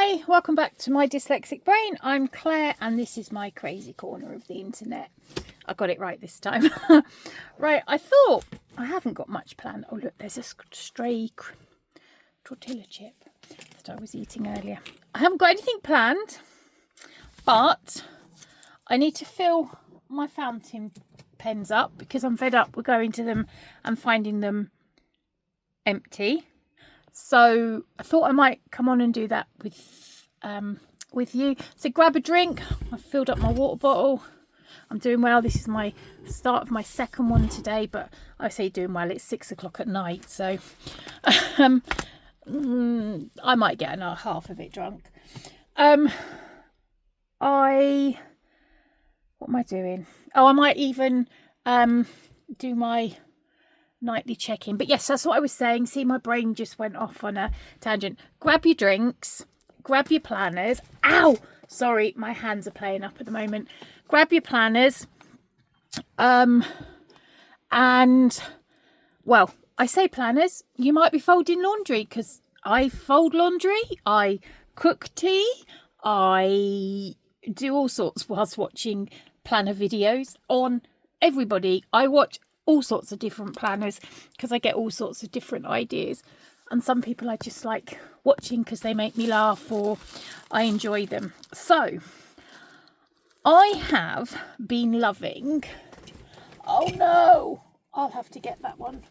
Hi, welcome back to my dyslexic brain. I'm Claire and this is my crazy corner of the internet. I got it right this time. Right, I thought I haven't got much planned. Oh look, there's a stray tortilla chip that I was eating earlier. I haven't got anything planned, but I need to fill my fountain pens up because I'm fed up with going to them and finding them empty. So I thought I might come on and do that with you. So grab a drink. I've filled up my water bottle. I'm doing well. This is my start of my second one today, but I say doing well. It's 6 o'clock at night, so I might get another half of it drunk. What am I doing? Oh, I might even do my nightly check-in. But yes, that's what I was saying. See, my brain just went off on a tangent. Grab your drinks, grab your planners. Ow! Sorry, my hands are playing up at the moment. Grab your planners. And, well, I say planners. You might be folding laundry because I fold laundry. I cook tea. I do all sorts whilst watching planner videos on everybody. I watch all sorts of different planners because I get all sorts of different ideas, and some people I just like watching because they make me laugh or I enjoy them. So I have been loving, oh no, I'll have to get that one.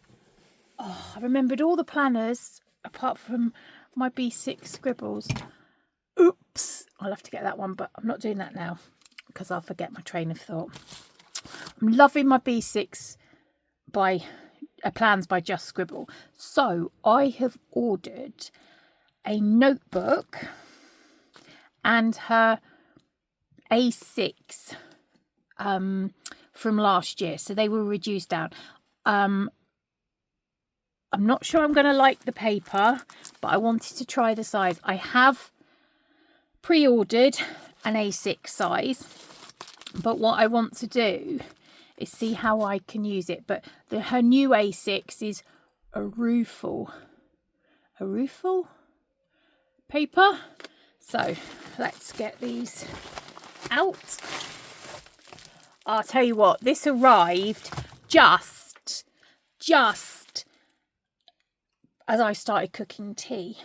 Oh, I remembered all the planners apart from my B6 scribbles. Oops, I'll have to get that one, but I'm not doing that now because I'll forget my train of thought. I'm loving my B6 by plans by Just Scribble. So I have ordered a notebook and her A6 from last year, so they were reduced down. I'm not sure I'm going to like the paper, but I wanted to try the size. I have pre-ordered an A6 size, but what I want to do is see how I can use it. But her new A6 is a rueful paper. So let's get these out. I'll tell you what, this arrived just as I started cooking tea.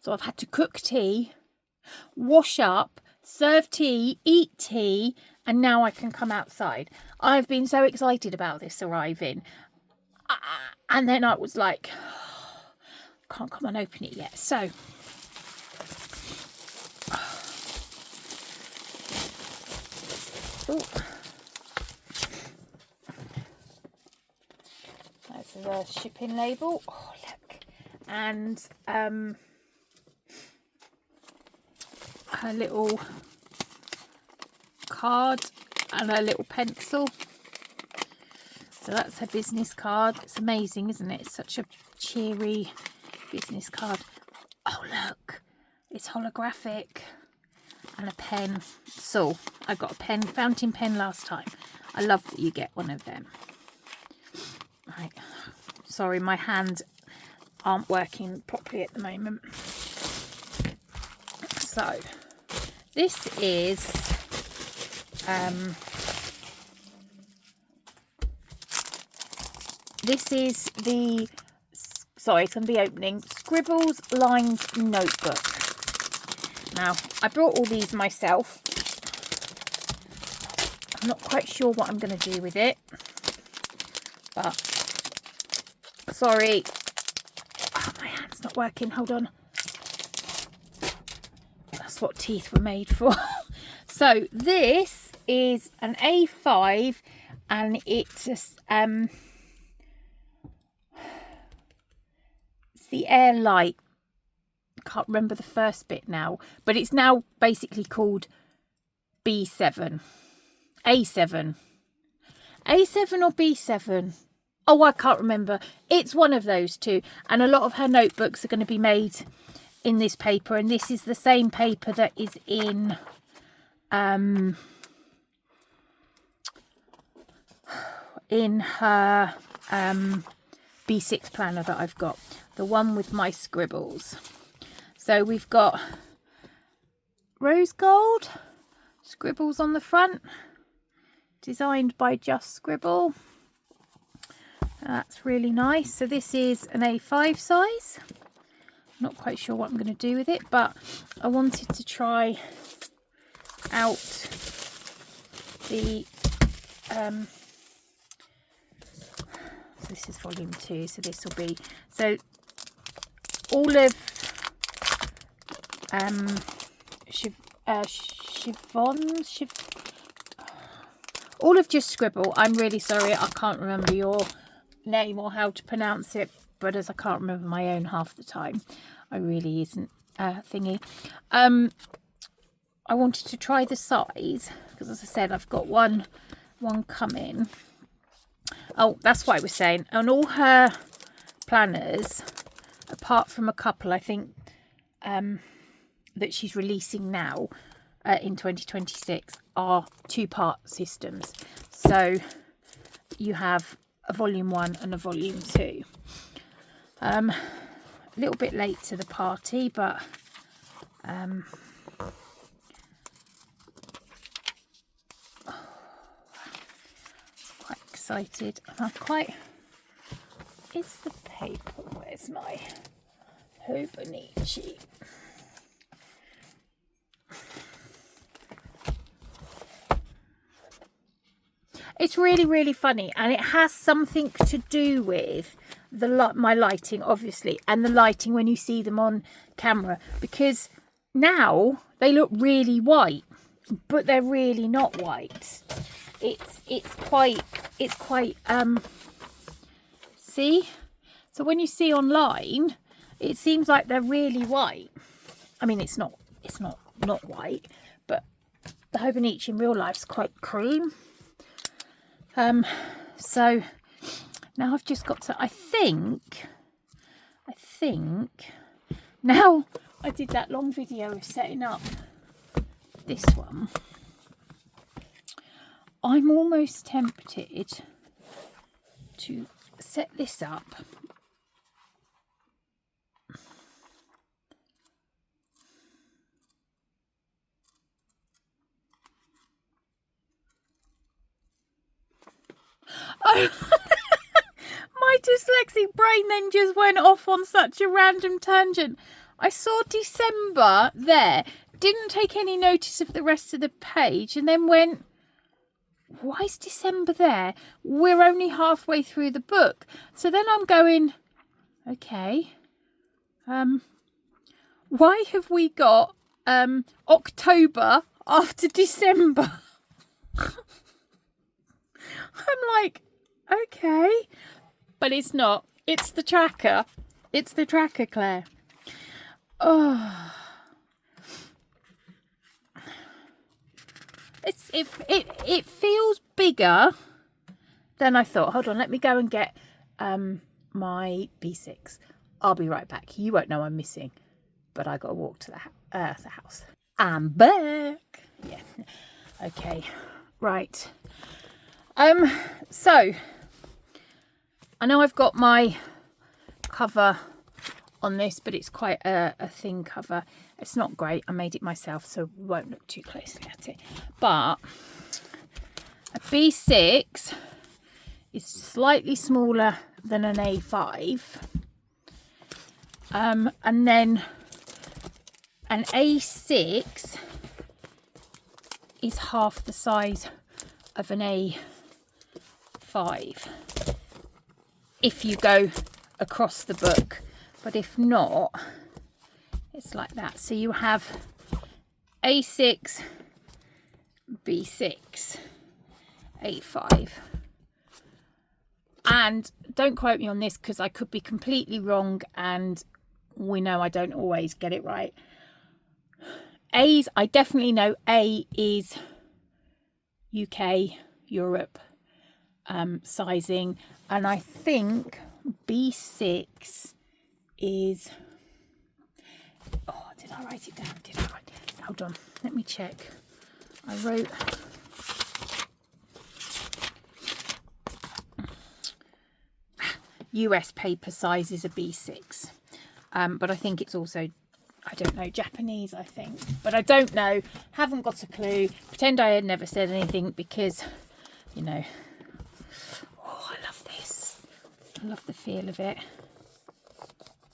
So I've had to cook tea, wash up, serve tea, eat tea, and now I can come outside. I've been so excited about this arriving. And then I was like, oh, can't come and open it yet. So, that's the shipping label. Oh, look. And her little card and a little pencil. So that's her business card. It's amazing, isn't it? It's such a cheery business card. Oh look, it's holographic. And a pen. So I got a pen, fountain pen last time. I love that you get one of them. Right, sorry, my hands aren't working properly at the moment. So this is the, sorry, it's going to be opening, Scribbles lined notebook. Now, I brought all these myself. I'm not quite sure what I'm going to do with it, but sorry, oh, my hand's not working, hold on. That's what teeth were made for. So this is an A5 and it's the Air Light. I can't remember the first bit now, but it's now basically called B7. A7 or B7. Oh, I can't remember. It's one of those two. And a lot of her notebooks are going to be made in this paper, and this is the same paper that is in her B6 planner that I've got, the one with my scribbles. So we've got rose gold scribbles on the front, designed by Just Scribble. That's really nice. So this is an A5 size. Not quite sure what I'm going to do with it, but I wanted to try out the this is volume 2, so this will be, so all of all of Just Scribble. I'm really sorry, I can't remember your name or how to pronounce it, but as I can't remember my own half the time, I really isn't thingy. I wanted to try the size because, as I said, I've got one coming. Oh, that's what I was saying. On all her planners, apart from a couple, I think, that she's releasing now in 2026, are 2-part systems. So you have a volume 1 and a volume 2. A little bit late to the party, but quite excited. I'm quite, is the paper, where's my Hobonichi? It's really, really funny, and it has something to do with my lighting, obviously, and the lighting when you see them on camera, because now they look really white, but they're really not white. It's quite see, so when you see online, it seems like they're really white. I mean, it's not white, but the Hobonichi in real life is quite cream. So now I've just got to, I think now I did that long video of setting up this one, I'm almost tempted to set this up my dyslexic brain then just went off on such a random tangent. I saw December there, didn't take any notice of the rest of the page, and then went, why is December there? We're only halfway through the book. So then I'm going, okay, why have we got October after December? I'm like, okay, but it's not. It's the tracker. It's the tracker, Claire. Oh, it feels bigger than I thought. Hold on, let me go and get my B6. I'll be right back. You won't know I'm missing, but I got to walk to the house. I'm back. Yeah. Okay. Right. So I know I've got my cover on this, but it's quite a thin cover. It's not great. I made it myself, so we won't look too closely at it. But a B6 is slightly smaller than an A5. And then an A6 is half the size of an A5 if you go across the book, but if not, it's like that. So you have A6, B6, A5, and don't quote me on this because I could be completely wrong, and we know I don't always get it right. A's, I definitely know A is UK, Europe sizing, and I think B6 is, oh, did I write it down? Did I write it? Hold on, let me check. I wrote US paper size is a B6, but I think it's also, I don't know, Japanese, I think. But I don't know. Haven't got a clue. Pretend I had never said anything because, you know. Oh, I love this. I love the feel of it. Oh,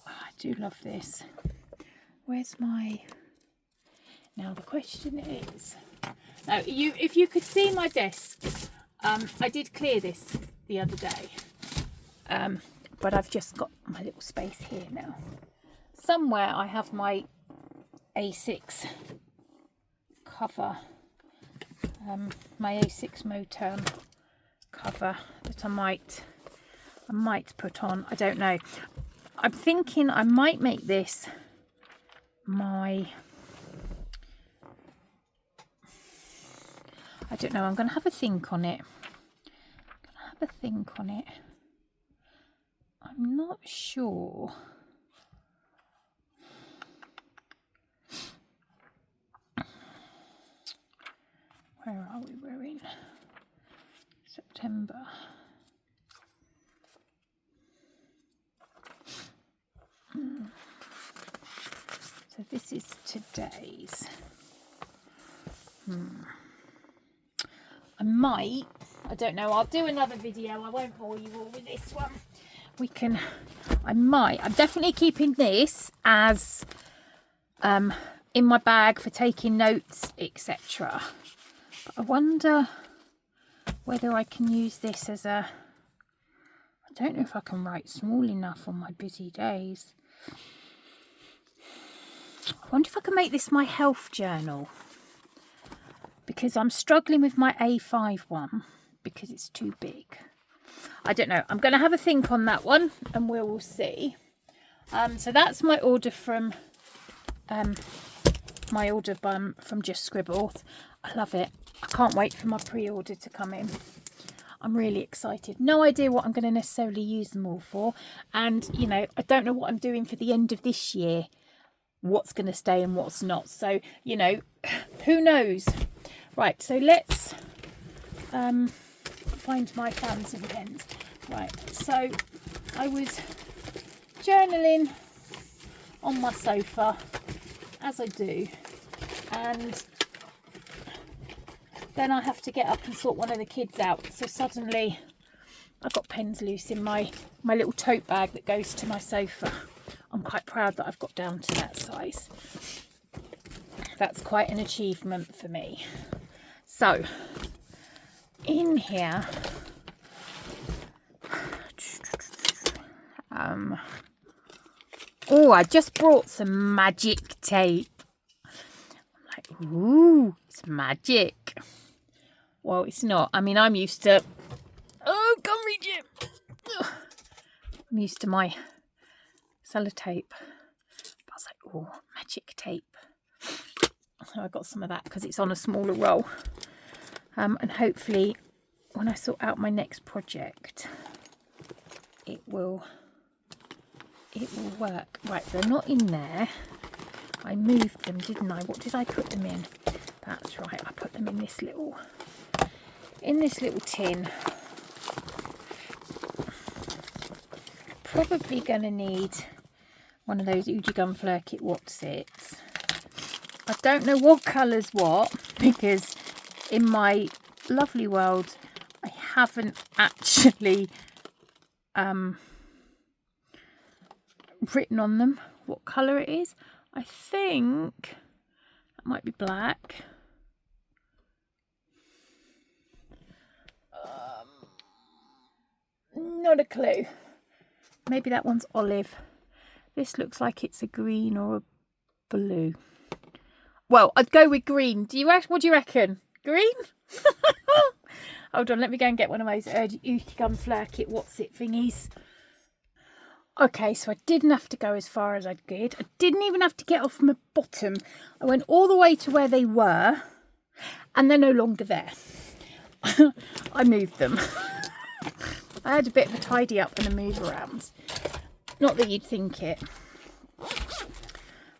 I do love this. Where's my... Now the question is... Now, if you could see my desk, I did clear this the other day. But I've just got my little space here now. Somewhere I have my A6 cover, my A6 Motown cover that I might put on. I don't know. I'm thinking I might make this my... I don't know. I'm going to have a think on it. I'm not sure. Where are we? We're in September. So this is today's. I don't know, I'll do another video. I won't bore you all with this one. I'm definitely keeping this as in my bag for taking notes, etc. But I wonder whether I can use this as a... I don't know if I can write small enough on my busy days. I wonder if I can make this my health journal. Because I'm struggling with my A5 one because it's too big. I don't know. I'm going to have a think on that one and we will see. So that's my order from Just Scribble. I love it. I can't wait for my pre-order to come in. I'm really excited. No idea what I'm going to necessarily use them all for. And, you know, I don't know what I'm doing for the end of this year. What's going to stay and what's not. So, you know, who knows? Right, so let's find my fans and pens. Right, so I was journaling on my sofa, as I do, and then I have to get up and sort one of the kids out. So suddenly I've got pens loose in my little tote bag that goes to my sofa. I'm quite proud that I've got down to that size. That's quite an achievement for me. So, in here, oh, I just brought some magic tape. I'm like, ooh, it's magic. Well, it's not. I mean, I'm used to, oh, can't reach it. I'm used to my sellotape. But I was like, oh, magic tape. So I got some of that because it's on a smaller roll. And hopefully when I sort out my next project, it will work. Right, they're not in there. I moved them, didn't I? What did I put them in? That's right, I put them in this little tin. Probably gonna need one of those Oogie Gun Flare Kit Whatsits. I don't know what colour's what, because in my lovely world I haven't actually written on them what colour it is. I think that might be black. Not a clue. Maybe that one's olive. This looks like it's a green or a blue. Well, I'd go with green. What do you reckon? Green? Hold on, let me go and get one of those Oogie Gun Flare Kit Whatsit thingies. Okay, so I didn't have to go as far as I did. I didn't even have to get off my bottom. I went all the way to where they were, and they're no longer there. I moved them. I had a bit of a tidy up and a move around. Not that you'd think it.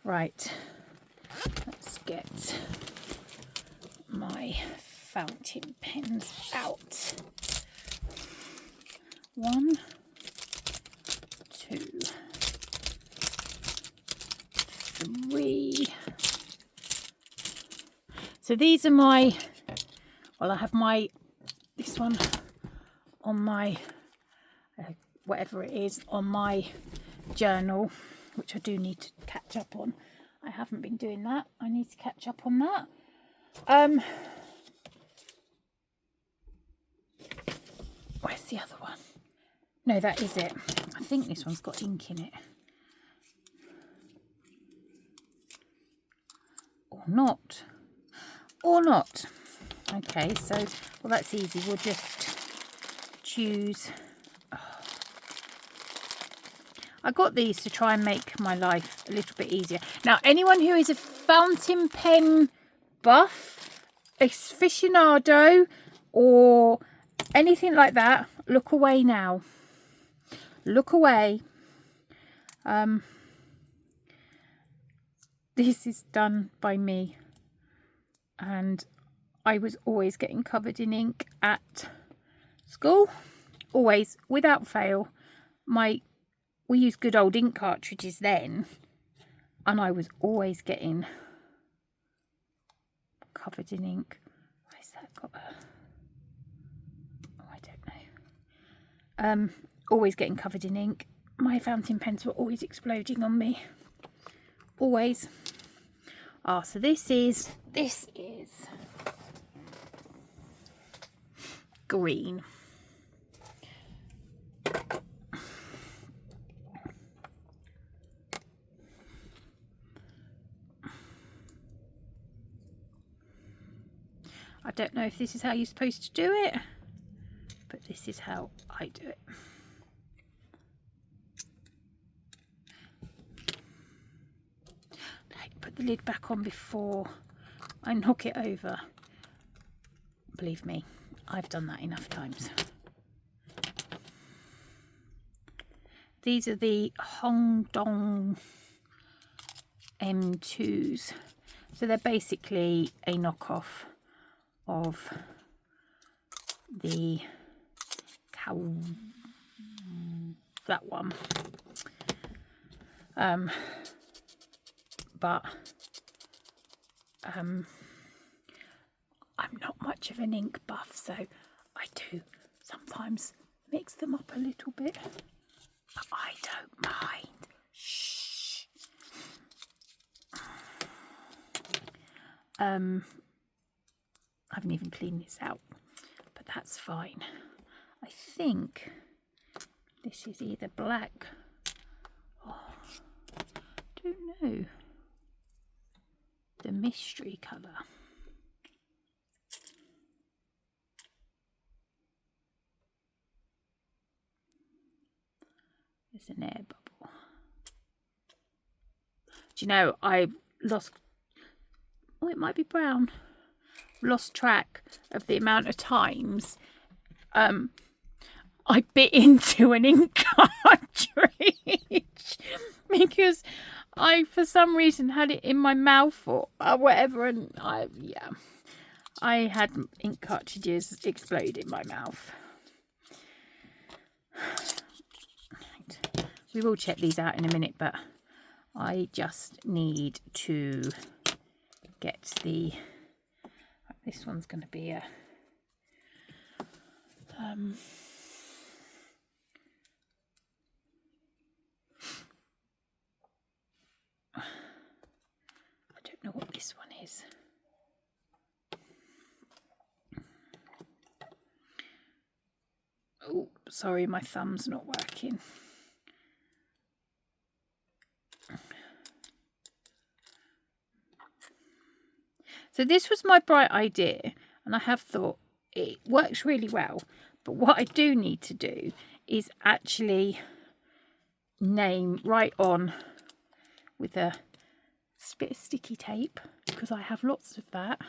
Right. Let's get my fountain pens out. 1, 2, 3, So these are my, well, I have this one on my, whatever it is, on my journal, which I do need to catch up on. I haven't been doing that. I need to catch up on that. Where's the other one? No, that is it. I think this one's got ink in it. Or not. Or not. Okay, so, well, that's easy. We'll just choose. Oh. I got these to try and make my life a little bit easier. Now, anyone who is a fountain pen buff, aficionado, or anything like that, look away now. Look away. This is done by me, and I was always getting covered in ink at school, always, without fail. We used good old ink cartridges then, and I was always getting covered in ink. Where's that got a... Oh, I don't know. Always getting covered in ink. My fountain pens were always exploding on me. Always. Ah, so this is green. I don't know if this is how you're supposed to do it, but this is how I do it. Put the lid back on before I knock it over. Believe me, I've done that enough times. These are the Hong Dong M2s. So they're basically a knockoff of the that one. But I'm not much of an ink buff, so I do sometimes mix them up a little bit, but I don't mind. Shh. I haven't even cleaned this out, but that's fine. I think this is either black, oh, I don't know, the mystery colour. There's an air bubble. Do you know, I lost, oh, it might be brown. Lost track of the amount of times I bit into an ink cartridge because I, for some reason, had it in my mouth or whatever, and I had ink cartridges explode in my mouth. Right. We will check these out in a minute, but I just need to get the... This one's going to be a... I don't know what this one is. Oh, sorry, my thumb's not working. So this was my bright idea, and I have thought it works really well. But what I do need to do is actually name right on with a bit of sticky tape, because I have lots of that,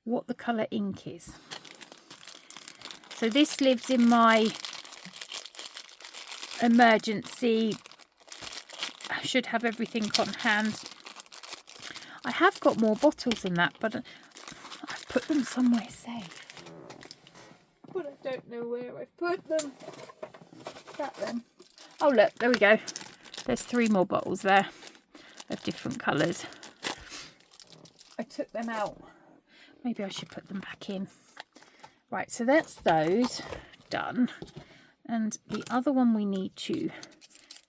what the colour ink is. So this lives in my emergency, I should have everything on hand. I have got more bottles than that, but I've put them somewhere safe. But I don't know where I've put them. That then. Oh look, there we go. There's 3 more bottles there of different colours. I took them out Maybe I should put them back in. Right, so that's those done. And the other one we need to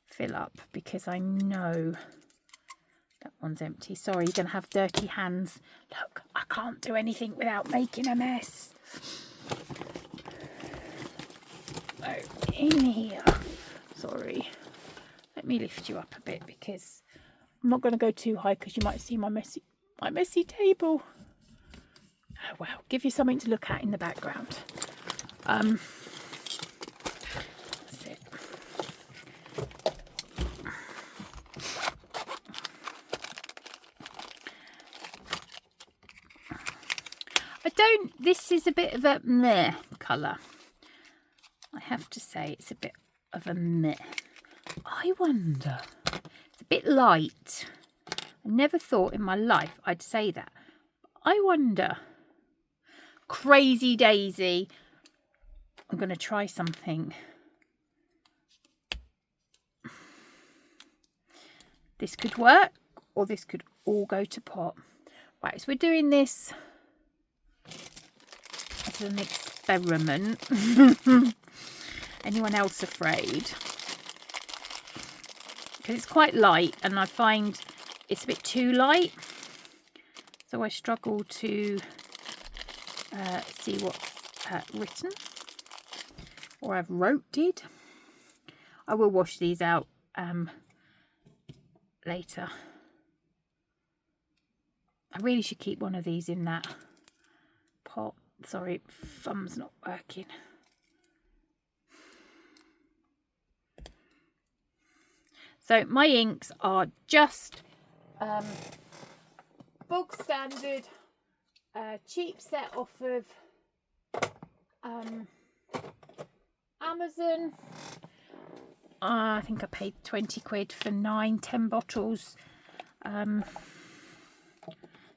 fill up, because I know that one's empty. Sorry, you're going to have dirty hands. Look, I can't do anything without making a mess. So, in here. Sorry. Let me lift you up a bit, because I'm not going to go too high, because you might see my messy table. Oh, wow. Give you something to look at in the background. That's it. This is a bit of a meh colour. I have to say it's a bit of a meh. I wonder, it's a bit light. I never thought in my life I'd say that. I wonder, crazy daisy, I'm going to try something. This could work, or this could all go to pot. Right, so we're doing this as an experiment. Anyone else afraid? Because it's quite light, and I find it's a bit too light, so I struggle to see what's written, or I've wrote. I will wash these out later. I really should keep one of these in that pot. Sorry, thumb's not working. So my inks are just bog standard, cheap set off of Amazon. I think I paid 20 quid for 10 bottles.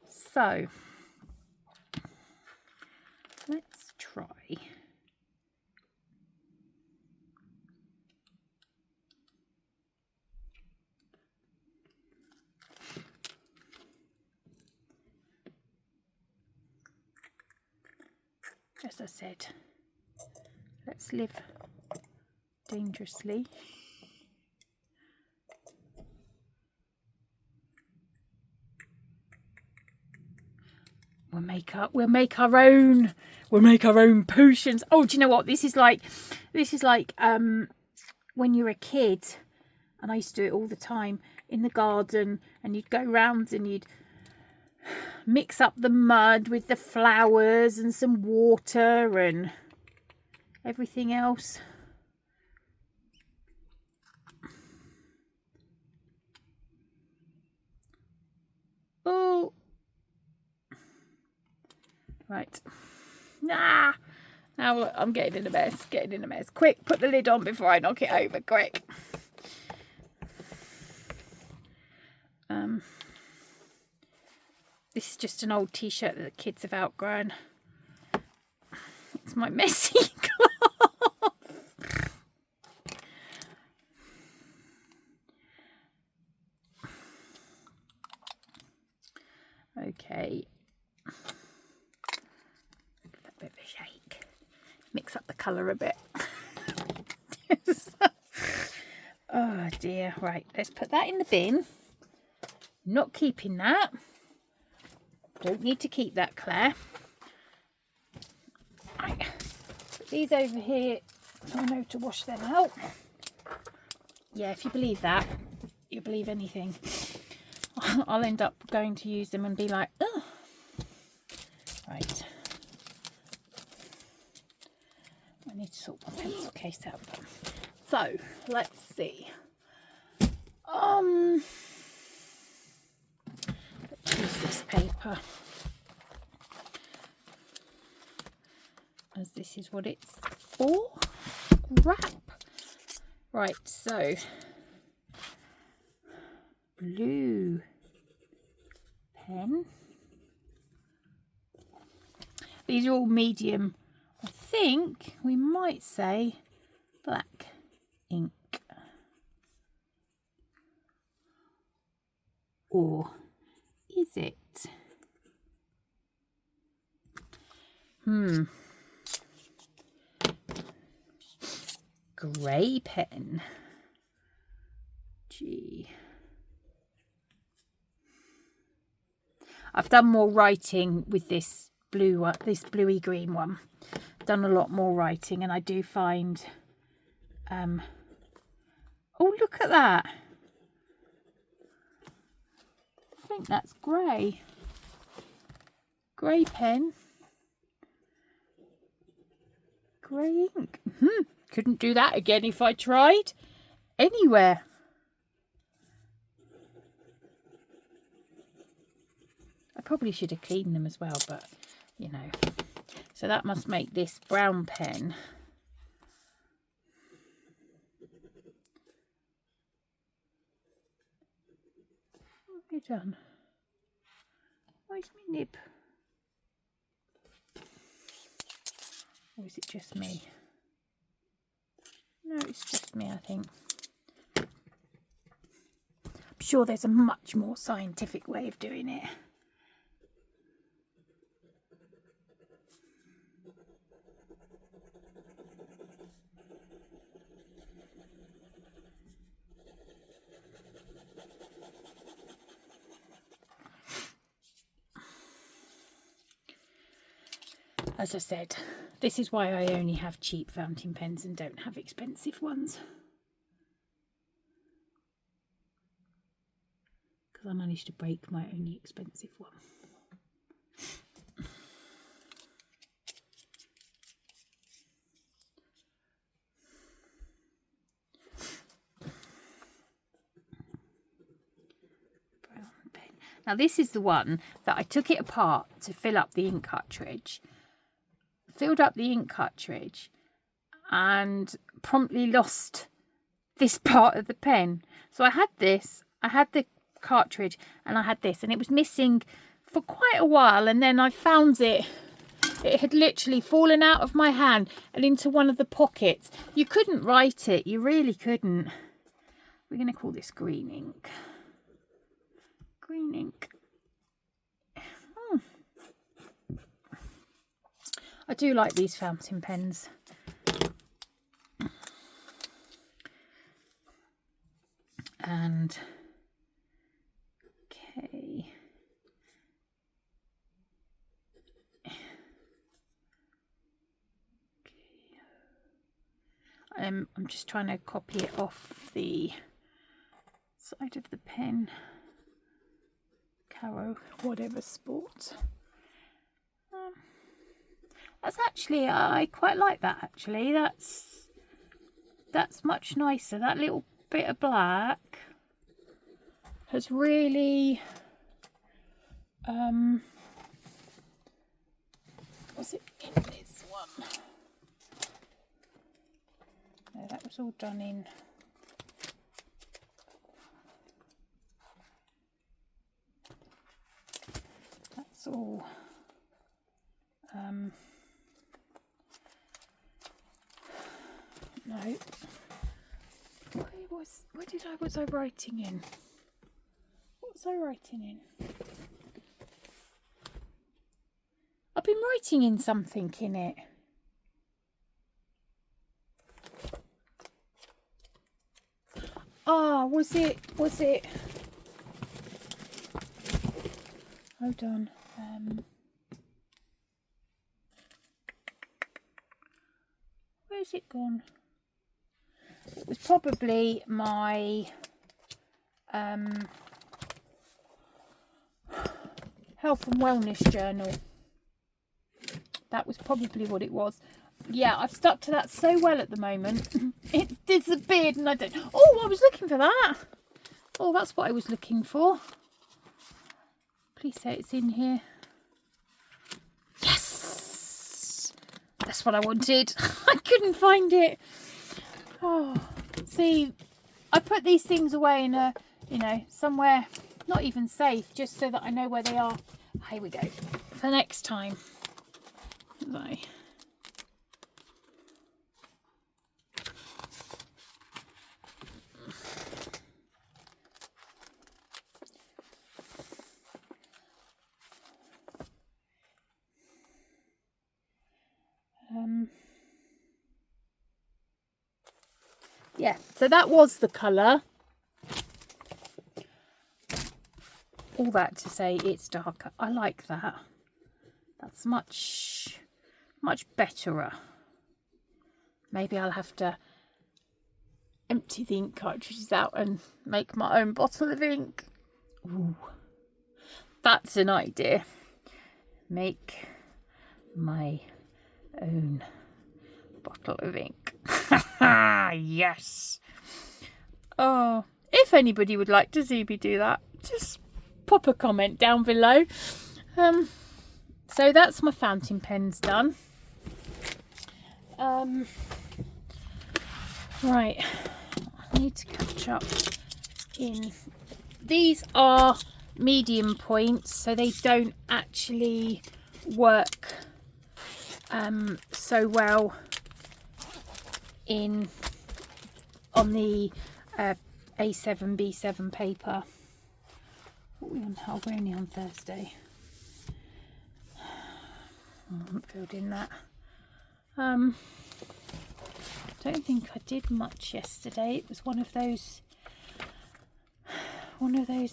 So let's try. As I said, let's live dangerously. We'll make our own potions. Oh, do you know what? This is like when you're a kid, and I used to do it all the time in the garden, and you'd go round and you'd mix up the mud with the flowers and some water and everything else. Oh, right. Nah. Now look, I'm getting in a mess. Quick, put the lid on before I knock it over. Quick. This is just an old t-shirt that the kids have outgrown. It's my messy cloth. Okay. Give that a bit of a shake. Mix up the colour a bit. Oh dear. Right, let's put that in the bin. Not keeping that. Don't need to keep that, Claire. Right. Put these over here so I know to wash them out. Yeah, if you believe that, you believe anything. I'll end up going to use them and be like, oh. Right. I need to sort my pencil case out. So, let's see. Let's use this paper, as this is what it's for. Wrap. Right, so blue pen. These are all medium. I think we might say black ink. Or is it? Grey pen. G. I've done more writing with this blue one, this bluey green one. Done a lot more writing, and I do find oh, look at that. I think that's grey. Grey pen. Grey ink. Couldn't do that again if I tried anywhere. I probably should have cleaned them as well, but you know. So that must make this brown pen. What have you done? Where's my nib? Or is it just me? No, it's just me, I think. I'm sure there's a much more scientific way of doing it. As I said, this is why I only have cheap fountain pens and don't have expensive ones. Because I managed to break my only expensive one. Brown pen. Now this is the one that I took it apart to fill up the ink cartridge. Filled up the ink cartridge and promptly lost this part of the pen. So I had this, I had the cartridge and I had this, and it was missing for quite a while, and then I found it. It had literally fallen out of my hand and into one of the pockets. You couldn't write it, you really couldn't. We're going to call this green ink. Green ink. I do like these fountain pens. And okay. I'm just trying to copy it off the side of the pen. Caro, whatever sport. That's actually, I quite like that actually. That's much nicer. That little bit of black has really was it in this one? No, that was all done in that's all no. Where was I writing in? What was I writing in? I've been writing in something in it. Ah, was it? Hold on. Where's it gone? It was probably my health and wellness journal. That was probably what it was. Yeah, I've stuck to that so well at the moment. It's disappeared and I don't... Oh, I was looking for that. Oh, that's what I was looking for. Please say it's in here. Yes! That's what I wanted. I couldn't find it. Oh, see, I put these things away in a, you know, somewhere not even safe, just so that I know where they are. Here we go. For next time. Bye. yeah, so that was the colour. All that to say it's darker. I like that. That's much betterer. Maybe I'll have to empty the ink cartridges out and make my own bottle of ink. Ooh, that's an idea. Make my own bottle of ink. Yes. Oh, if anybody would like to see me do that, just pop a comment down below. So that's my fountain pens done. Right, I need to catch up in. These are medium points, so they don't actually work so well on the A7 B7 paper. What are we on now? We're only on Thursday. I haven't filled in that. Don't think I did much yesterday. It was one of those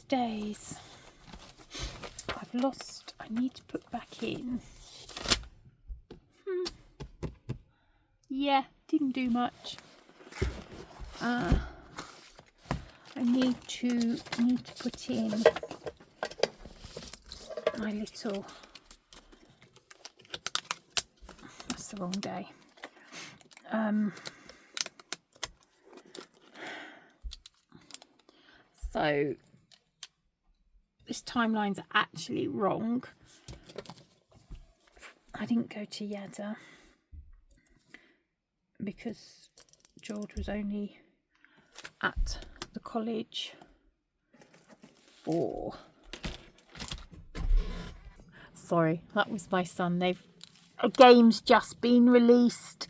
days. I've lost. I need to put back in. Yeah, didn't do much. I need to put in my little. That's the wrong day. So this timeline's actually wrong. I didn't go to Yada because George was only at the college for... Sorry, that was my son. A game's just been released,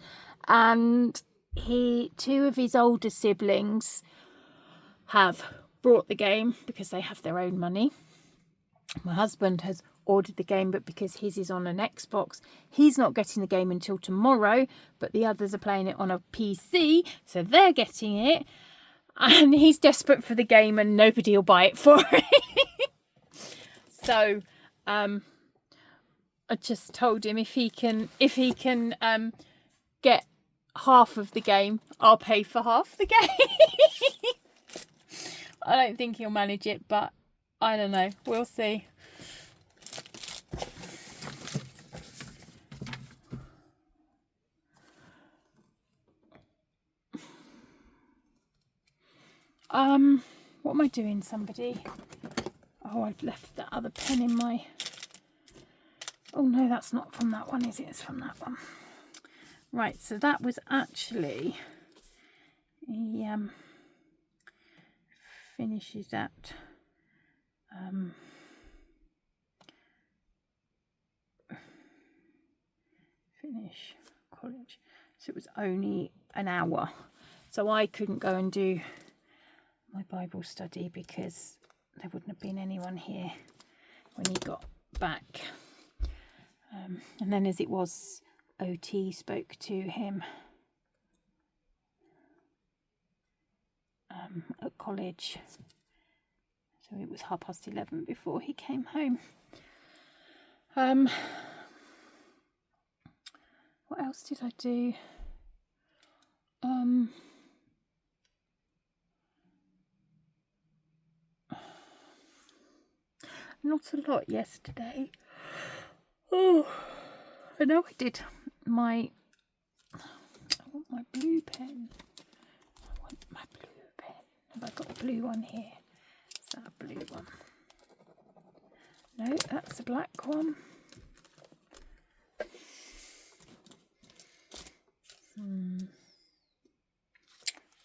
and two of his older siblings have brought the game because they have their own money. My husband has ordered the game, but because his is on an Xbox, he's not getting the game until tomorrow, but the others are playing it on a PC, so they're getting it, and he's desperate for the game and nobody will buy it for him. So I just told him if he can get half of the game, I'll pay for half the game. I don't think he'll manage it, but I don't know. We'll see. What am I doing, somebody? Oh, I've left that other pen in my... Oh no, that's not from that one, is it? It's from that one. Right, so that was actually... finishes at finish college, so it was only an hour, so I couldn't go and do my Bible study because there wouldn't have been anyone here when he got back. And then as it was, OT spoke to him at college, so it was 11:30 before he came home. What else did I do? Not a lot yesterday. Oh, I know I did I want my blue pen. I want my blue pen. Have I got a blue one here? Is that a blue one? No, that's a black one. I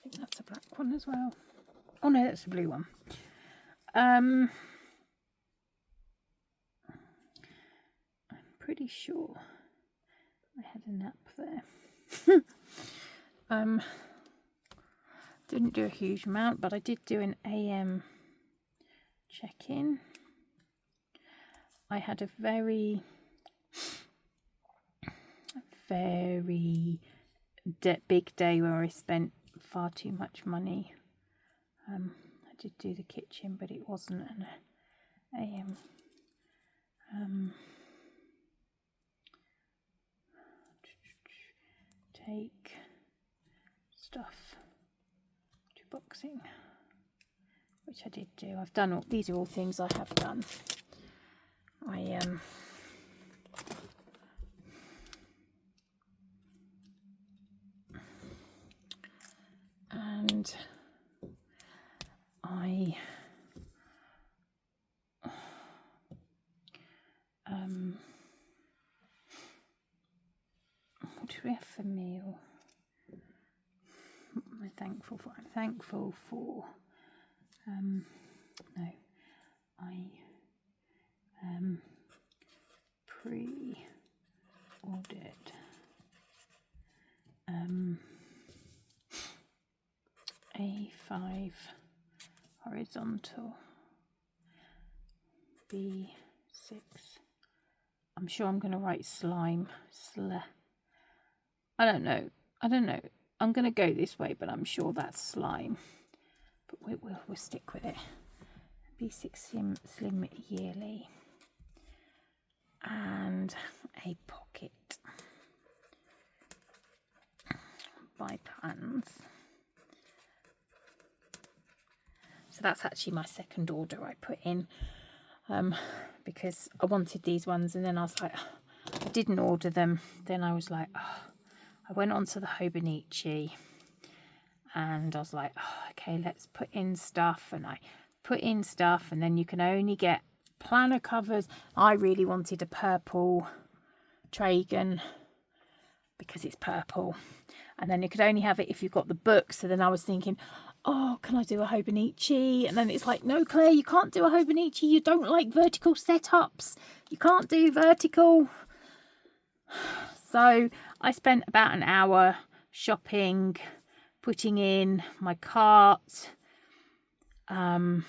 think that's a black one as well. Oh no, that's a blue one. I'm pretty sure I had a nap there. Didn't do a huge amount, but I did do an AM check-in. I had a very big day where I spent far too much money. I did do the kitchen, but it wasn't take stuff to boxing, which I did do. I've done all these, are all things I have done. And I what do we have for meal? What am I thankful for? I'm thankful for no, I pre-ordered A5 horizontal, B6. I'm sure I'm going to write slime. I don't know. I'm going to go this way, but I'm sure that's slime. But we'll stick with it. B6 slim yearly. And a pocket by Plans. So that's actually my second order I put in, because I wanted these ones, and then I was like, I didn't order them. Then I was like, oh. I went on to the Hobonichi, and I was like, oh, okay, let's put in stuff. And I put in stuff, and then you can only get planner covers. I really wanted a purple Tragan because it's purple, and then you could only have it if you've got the book. So then I was thinking, oh, can I do a Hobonichi? And then it's like, no, Claire, you can't do a Hobonichi. You don't like vertical setups. You can't do vertical. So I spent about an hour shopping, putting in my cart. And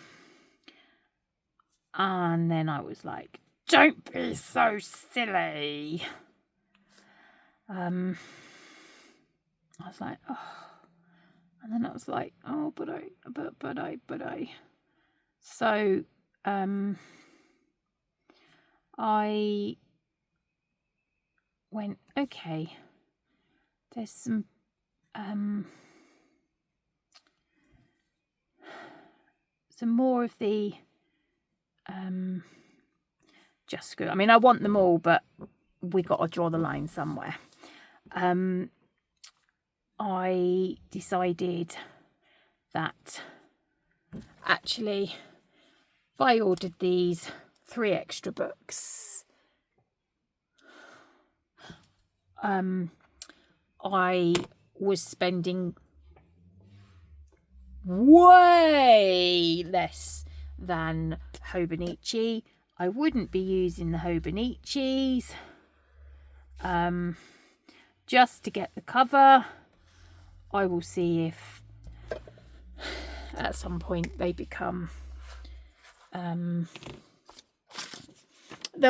then I was like, don't be so silly. I was like, oh. And then I was like, oh, but I. So, I went, okay, there's some, more of the, just good. I mean, I want them all, but we got to draw the line somewhere. I decided that actually, if I ordered these 3 extra books, I was spending way less than Hobonichi. I wouldn't be using the Hobonichis just to get the cover. I will see if at some point they become they'll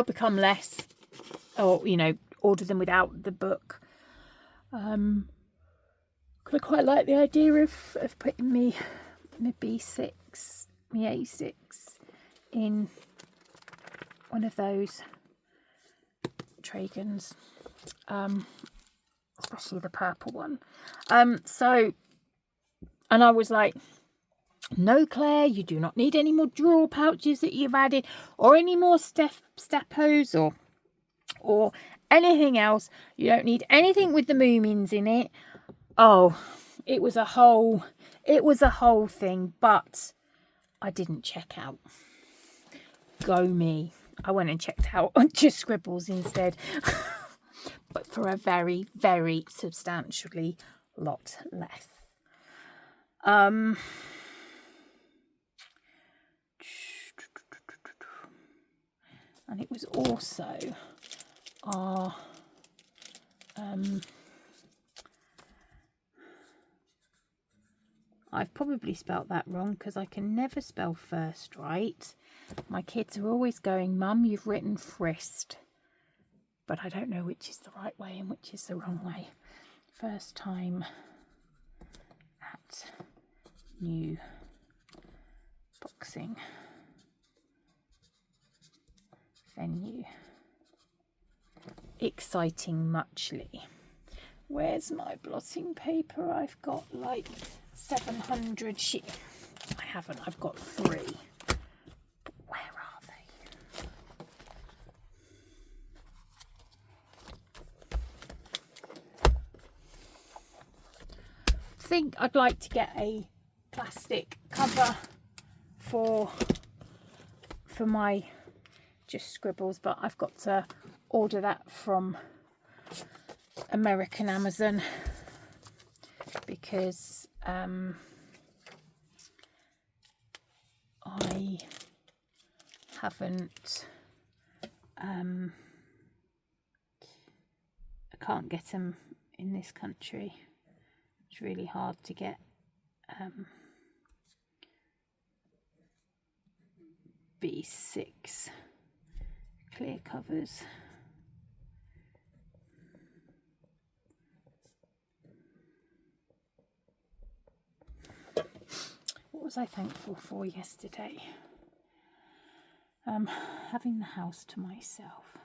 become less, or order them without the book. I quite like the idea of putting my B6, my A6 in one of those Tragans, especially the purple one. So, and I was like, no, Claire, you do not need any more drawer pouches that you've added, or any more stepos or anything else. You don't need anything with the Moomins in it. Oh, it was a whole thing, but I didn't check out. Go me. I went and checked out on just Scribbles instead. But for a very, very substantially lot less. And it was also our I've probably spelt that wrong because I can never spell first right. My kids are always going, Mum, you've written frist. But I don't know which is the right way and which is the wrong way. First time at new boxing venue. Exciting muchly. Where's my blotting paper? I've got like 700 sheets. I haven't, I've got 3. But where are they? I think I'd like to get a plastic cover for my just scribbles, but I've got to order that from American Amazon because I haven't I can't get them in this country. It's really hard to get B6 clear covers. What was I thankful for yesterday? Having the house to myself.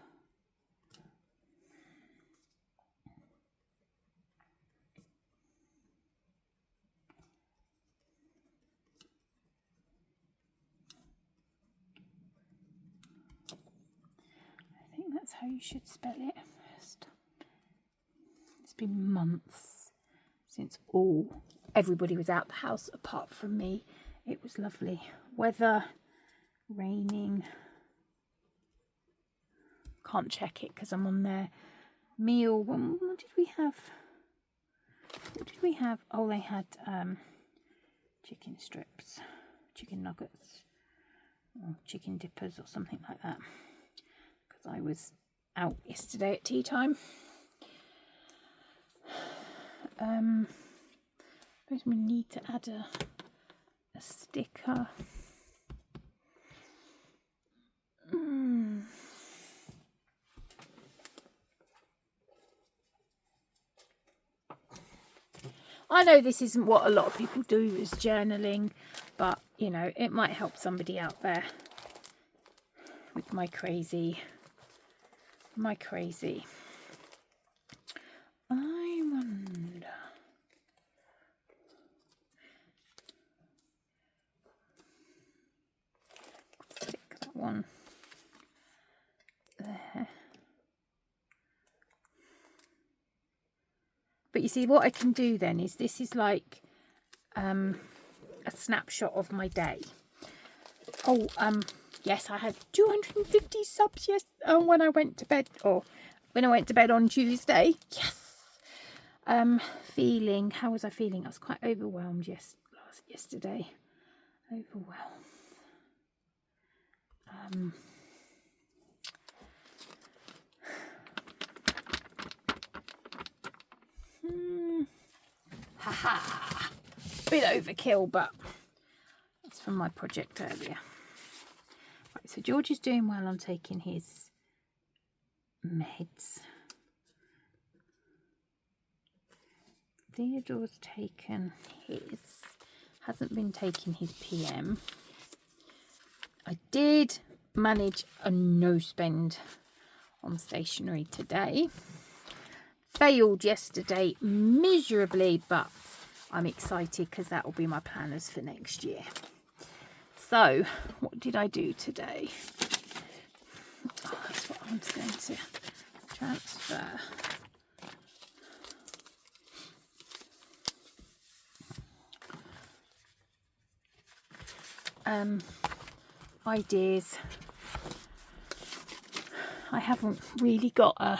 I think that's how you should spell it first. It's been months since everybody was out the house apart from me. It was lovely weather, raining. Can't check it because I'm on their meal. What did we have? What did we have? Oh, they had chicken strips, chicken nuggets, or chicken dippers or something like that. Because I was out yesterday at tea time. I suppose we need to add a sticker. I know this isn't what a lot of people do is journaling, but you know, it might help somebody out there with my crazy. I wonder. Stick that one there. But you see, what I can do then is this is like a snapshot of my day. Oh, yes, I had 250 subs when I went to bed, on Tuesday. Yes. How was I feeling? I was quite overwhelmed yesterday. Overwhelmed. Haha. Bit overkill, but that's from my project earlier. Right, so George is doing well on taking his meds. Theodore's taken hasn't been taking his PM. I did manage a no spend on stationery today. Failed yesterday miserably, but I'm excited because that will be my planners for next year. So, what did I do today? Oh, that's what I'm going to transfer. Ideas. I haven't really got a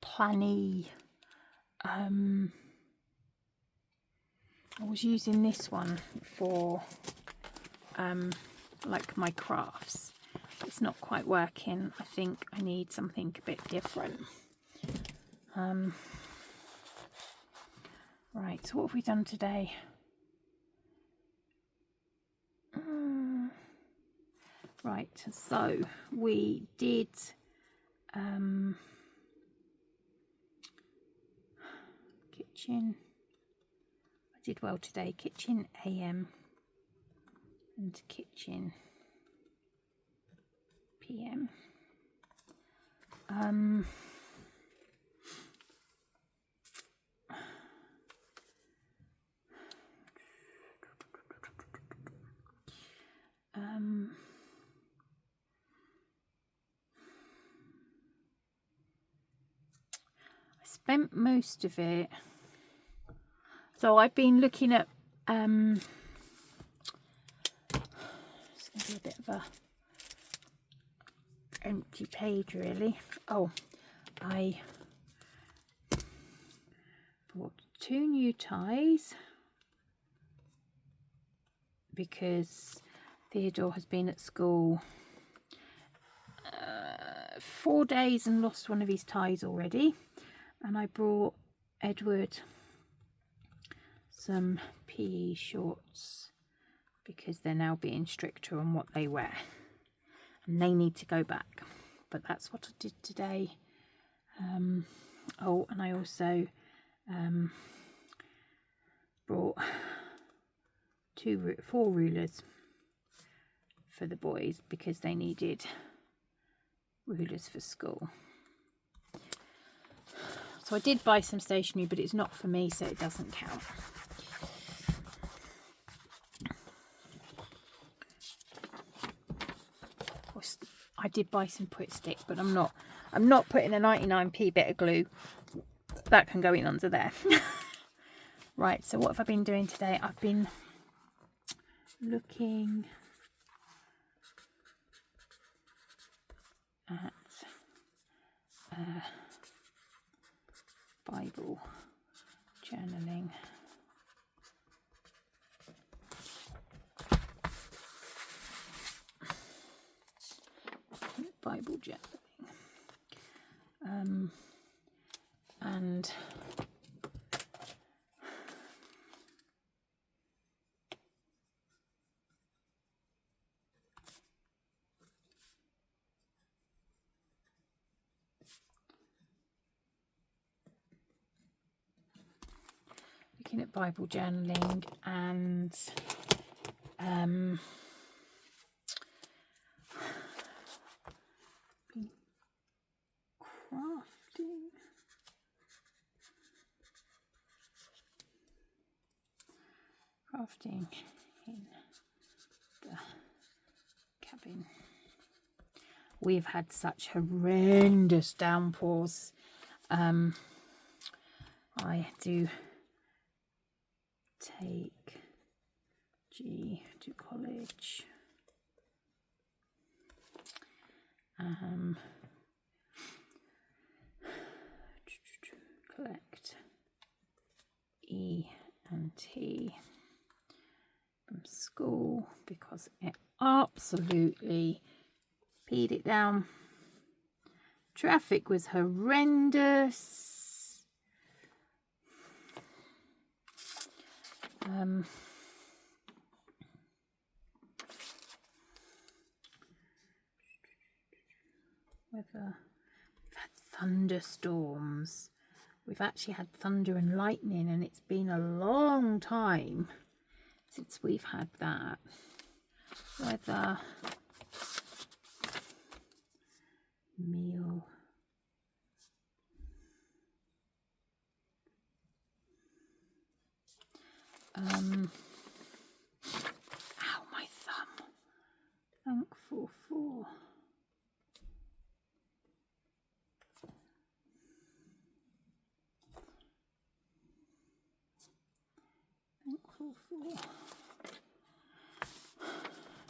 planny. I was using this one for like my crafts. It's not quite working. I think I need something a bit different. Right, so what have we done today? Right, so we did kitchen. I did well today. Kitchen AM and kitchen PM. I spent most of it. So I've been looking at it's going to be a bit of a empty page really. Oh, I bought 2 new ties because Theodore has been at school 4 days and lost one of his ties already, and I brought Edward some PE shorts because they're now being stricter on what they wear and they need to go back, but that's what I did today. Oh, and I also brought 4 rulers for the boys because they needed rulers for school. So I did buy some stationery, but it's not for me, so it doesn't count. I did buy some Put Stick, but I'm not putting a 99p bit of glue. That can go in under there. Right, so what have I been doing today? I've been looking at Bible journaling. Bible journaling. And looking at Bible journaling and crafting in the cabin. We've had such horrendous downpours. I do take G to college. Collect E and T from school because it absolutely peed it down. Traffic was horrendous. Weather. We've had thunderstorms. We've actually had thunder and lightning, and it's been a long time since we've had that. Weather, meal, ow, my thumb. Thankful for.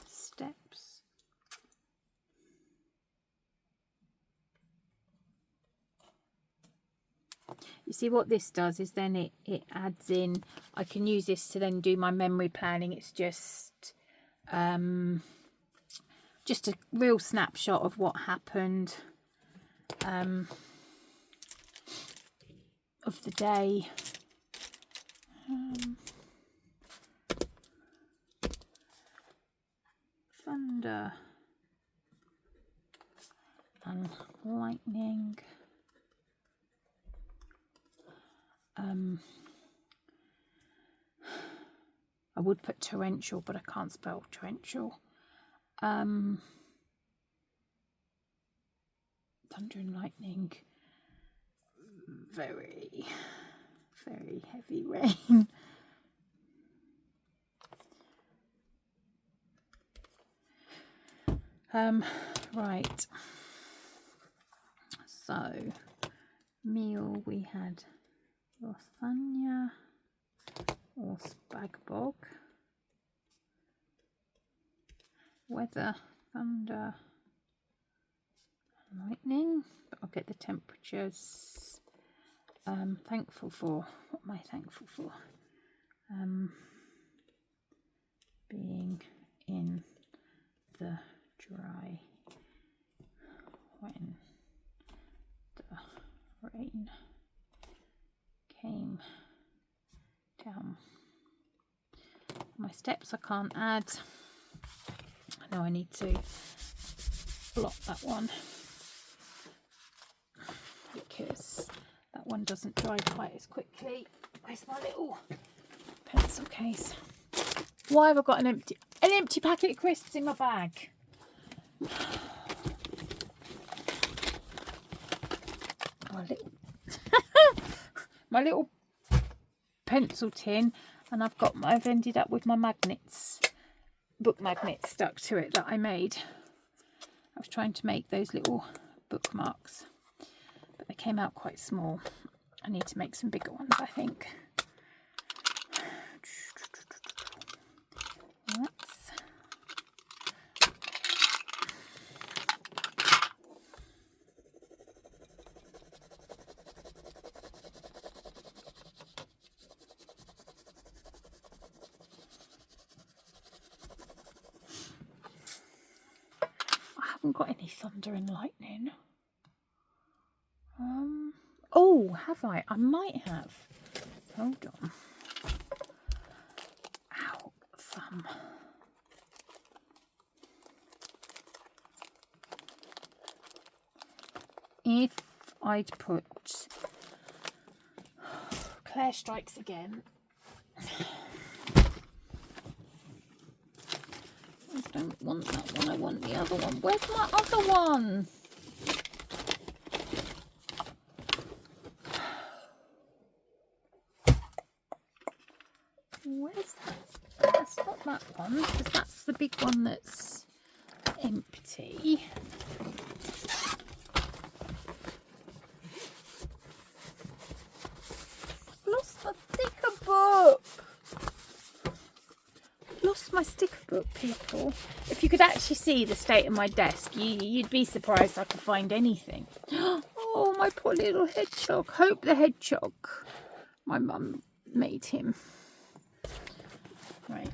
Steps. You see what this does is then it adds in, I can use this to then do my memory planning. It's just a real snapshot of what happened of the day. Thunder and lightning. I would put torrential, but I can't spell torrential. Thunder and lightning. Very, very heavy rain. Right. So, meal we had lasagna or spagbog. Weather, thunder, lightning. But I'll get the temperatures. Thankful for. What am I thankful for? Being in the dry when the rain came down. My steps I can't add. I know I need to blot that one because that one doesn't dry quite as quickly. Where's my little pencil case? Why have I got an empty packet of crisps in my bag? My little pencil tin, and I've ended up with my magnets, book magnets stuck to it that I made. I was trying to make those little bookmarks, but they came out quite small. I need to make some bigger ones, I think. Got any thunder and lightning? Oh, have I? I might have. Hold on. Ow, thumb. If I'd put Claire Strikes Again. I don't want that one, I want the other one. Where's my other one? Where's that? That's not that one, because that's the big one that's empty. Lost my sticker book. Lost my sticker book, people. If you could actually see the state of my desk, you'd be surprised I could find anything. Oh, my poor little hedgehog. Hope the hedgehog. My mum made him. Right.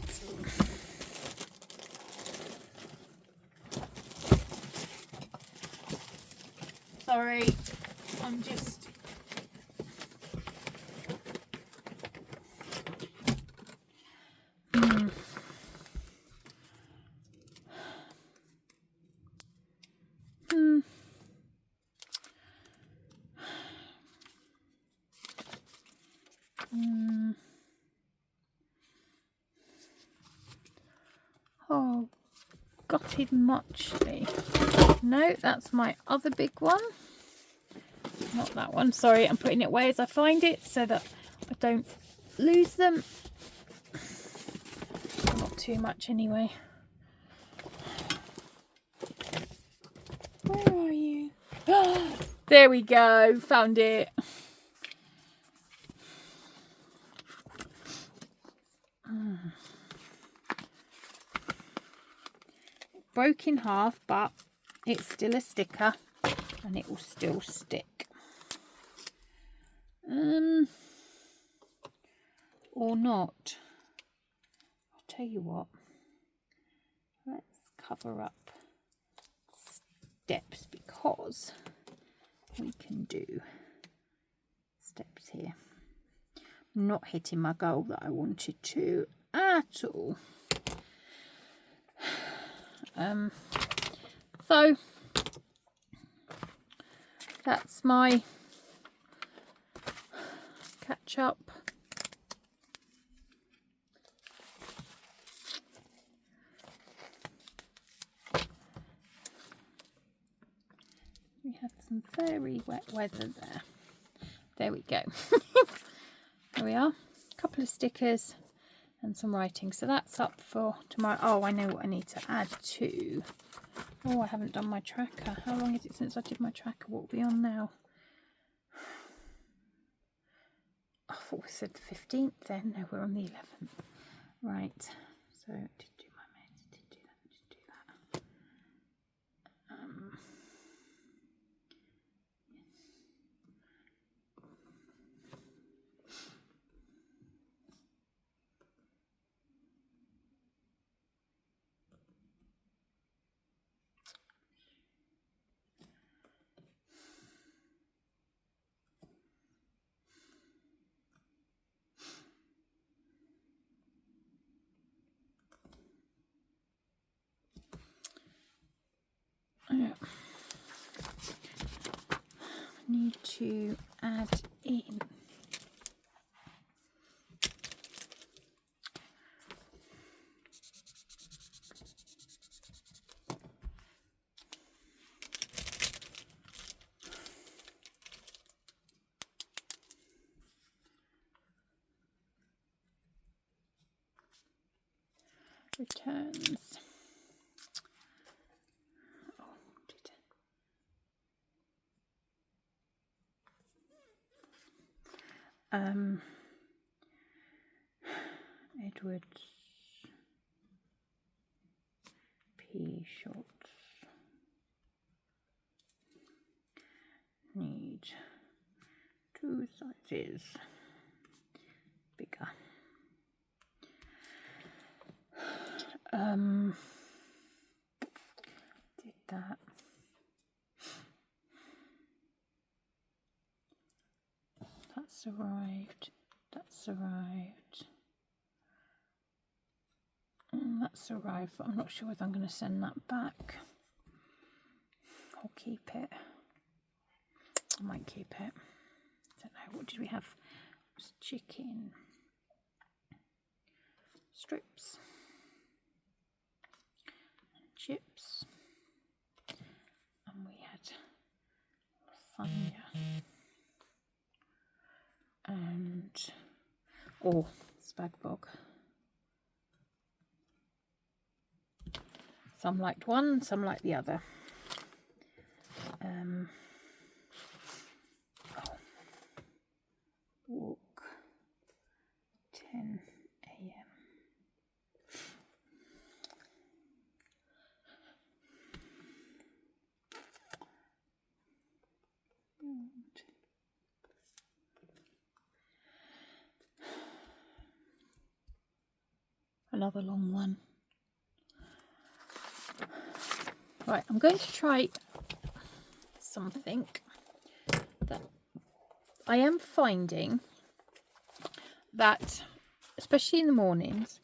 Sorry, I'm just... Oh, gutted muchly. No, that's my other big one. Not that one. Sorry, I'm putting it away as I find it so that I don't lose them. Not too much anyway. Where are you? There we go. Found it. Broke in half, but it's still a sticker and it will still stick. Or not. I'll tell you what. Let's cover up steps because we can do steps here. I'm not hitting my goal that I wanted to at all. So that's my catch ketchup. We had some very wet weather there. There we go. There we are. A couple of stickers and some writing. So that's up for tomorrow. Oh, I know what I need to add to. Oh, I haven't done my tracker. How long is it since I did my tracker? What are we on now? I thought we said the 15th then. No, we're on the 11th. Right. So, did do my meds. Did do that. Did do that. Yeah. Need to add in returns. Oh, did Edwards P. Schultz need 2 sizes bigger. Did that. That's arrived. That's arrived. And that's arrived, but I'm not sure whether I'm going to send that back or keep it. I might keep it. Don't know. What did we have? It was chicken strips, chips, and we had lasagna and spag bog. Some liked one, some liked the other. Walk 10 a.m. Another long one. Right, I'm going to try something that I am finding that, especially in the mornings,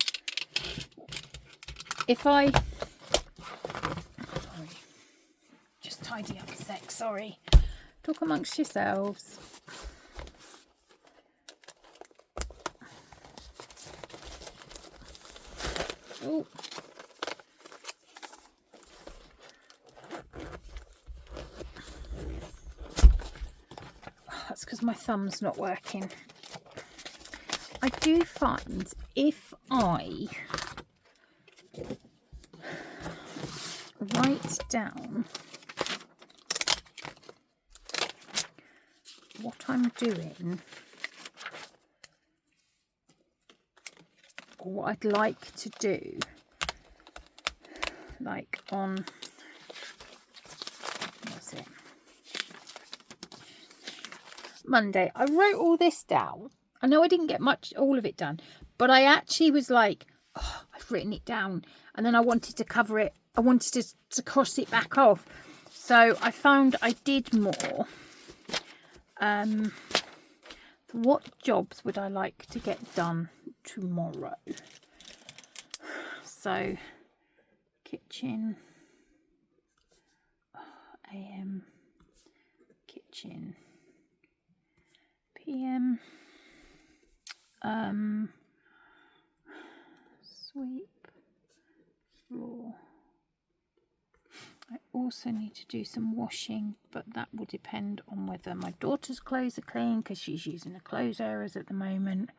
if I, sorry, just tidy up a sec, sorry, talk amongst yourselves. Oh. That's because my thumb's not working. I do find if I write down what I'm doing or what I'd like to do, like on, what's it, Monday, I wrote all this down. I know I didn't get all of it done, but I actually was like, oh, I've written it down, and then I wanted to cover it. I wanted to cross it back off. So I found I did more. What jobs would I like to get done tomorrow? So kitchen, AM, kitchen, PM, Sweep floor. I also need to do some washing, but that will depend on whether my daughter's clothes are clean, because she's using the clothes areas at the moment.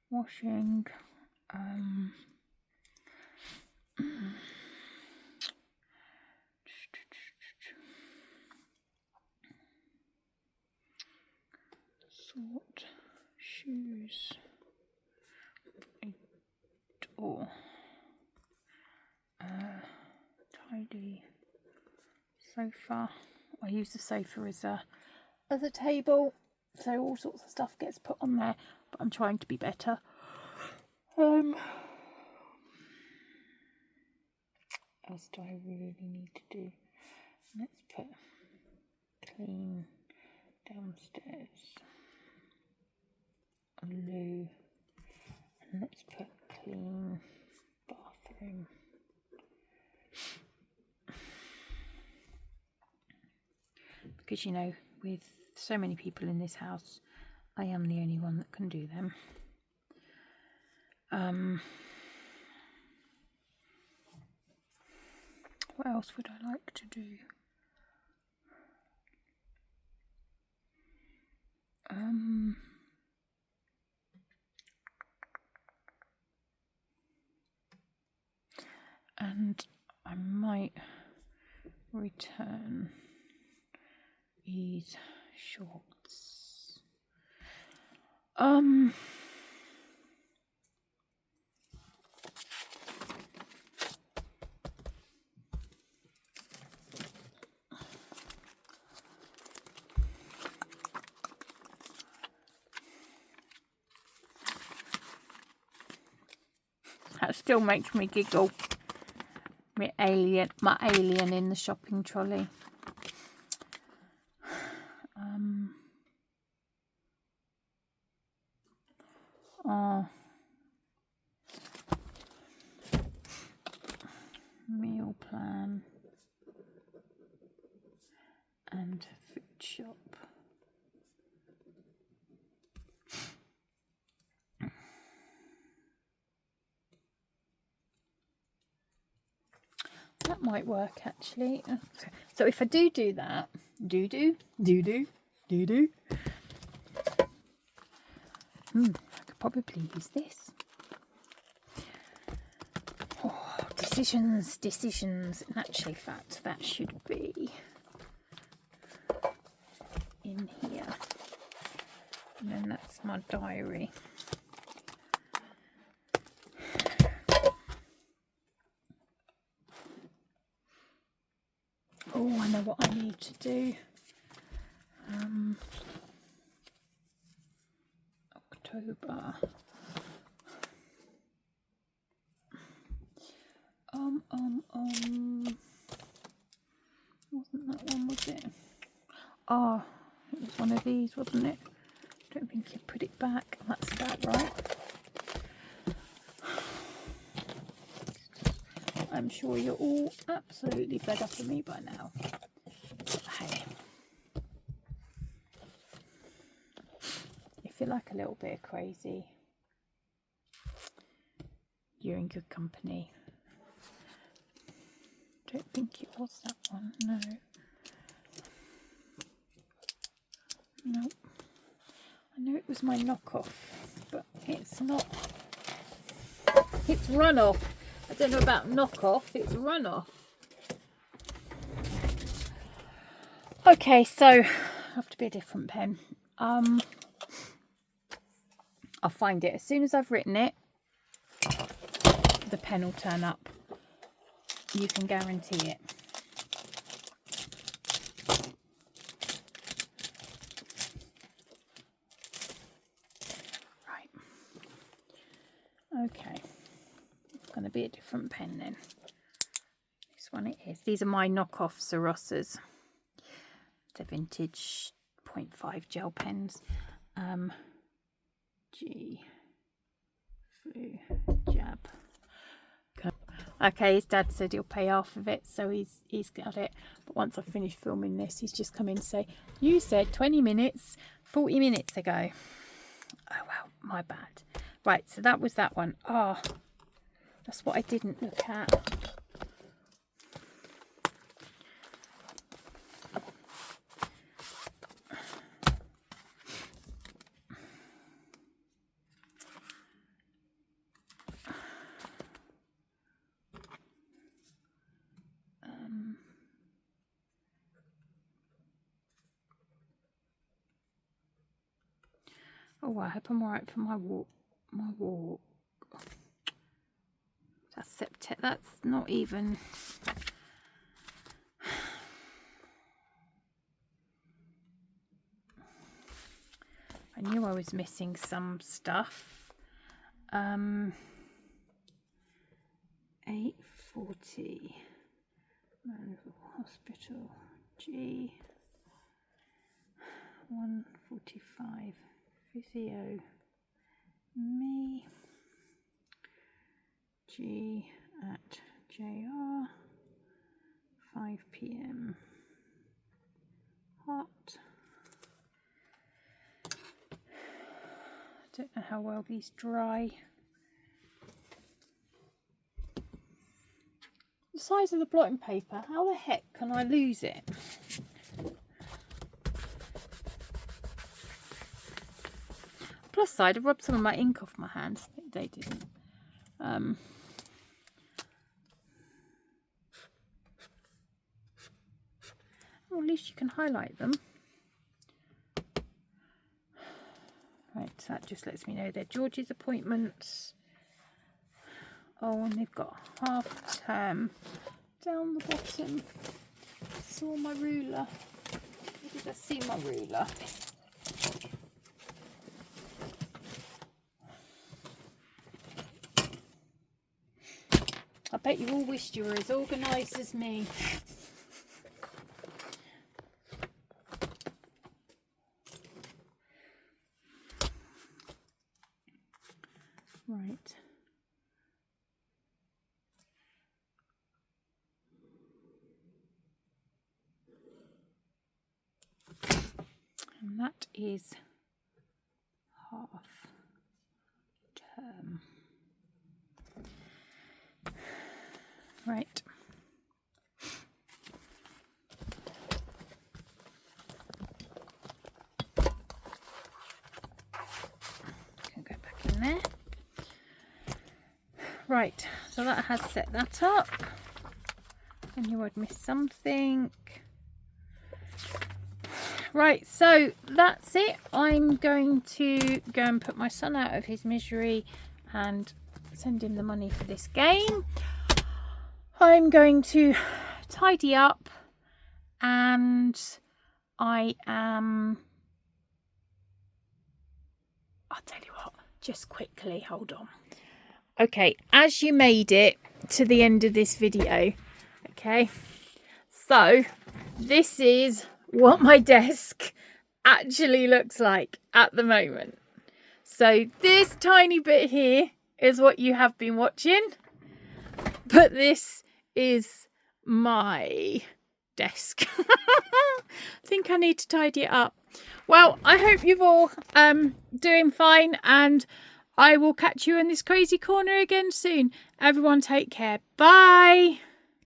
Washing. Sort shoes. Door. Tidy sofa. I use the sofa as a table, so all sorts of stuff gets put on there, but I'm trying to be better. What else do I really need to do? Let's put clean downstairs, loo, and let's put clean bathroom. Because, you know, with so many people in this house, I am the only one that can do them. What else would I like to do? And I might return these shorts. That still makes me giggle. My alien in the shopping trolley. Meal plan and food shop. That might work actually. So if I do that, I could probably use this. Oh, decisions. In actually fact, that should be in here. And then that's my diary. Oh, I know what I need to do. October. Wasn't that one, was it? Oh, it was one of these, wasn't it? I don't think you put it back. That's about right. I'm sure you're all absolutely fed up of me by now. Hey, if you like a little bit of crazy, you're in good company. Don't think it was that one, no. Nope. I know it was my knockoff, but it's not. It's Runoff. I don't know about knockoff, it's Runoff. Okay, so I have to be a different pen. I'll find it as soon as I've written it. The pen will turn up. You can guarantee it. Right. Okay. It's going to be a different pen then. This one it is. These are my knockoff Sarosas. They're vintage 0.5 gel pens. G. Flu. Jab. Okay, his dad said he'll pay half of it, so he's got it. But once I've finished filming this, he's just come in to say, you said 20 minutes 40 minutes ago. Oh well, my bad. Right, so that was that one. Ah, oh, that's what I didn't look at. Oh, I hope I'm alright for my walk. My walk. That's September. That's not even. I knew I was missing some stuff. 8:40. Manville Hospital. G. 1:45. Physio. Me. G at JR. 5 PM. Hot. Don't know how well these dry. The size of the blotting paper, how the heck can I lose it? Plus side, I rubbed some of my ink off my hands. They didn't. Well, at least you can highlight them. Right, so that just lets me know they're George's appointments. Oh, and they've got half term down the bottom. Saw my ruler. Where did I see my ruler? I bet you all wished you were as organised as me. Right. And that is half term. Right. Can go back in there. Right, so that has set that up. I knew I'd missed something. Right, so that's it. I'm going to go and put my son out of his misery and send him the money for this game. I'm going to tidy up, and I'll tell you what, just quickly, hold on. Okay, as you made it to the end of this video, okay, so this is what my desk actually looks like at the moment. So this tiny bit here is what you have been watching, but this is my desk. I think I need to tidy it up. Well, I hope you've all doing fine, and I will catch you in this crazy corner again soon. Everyone take care. Bye.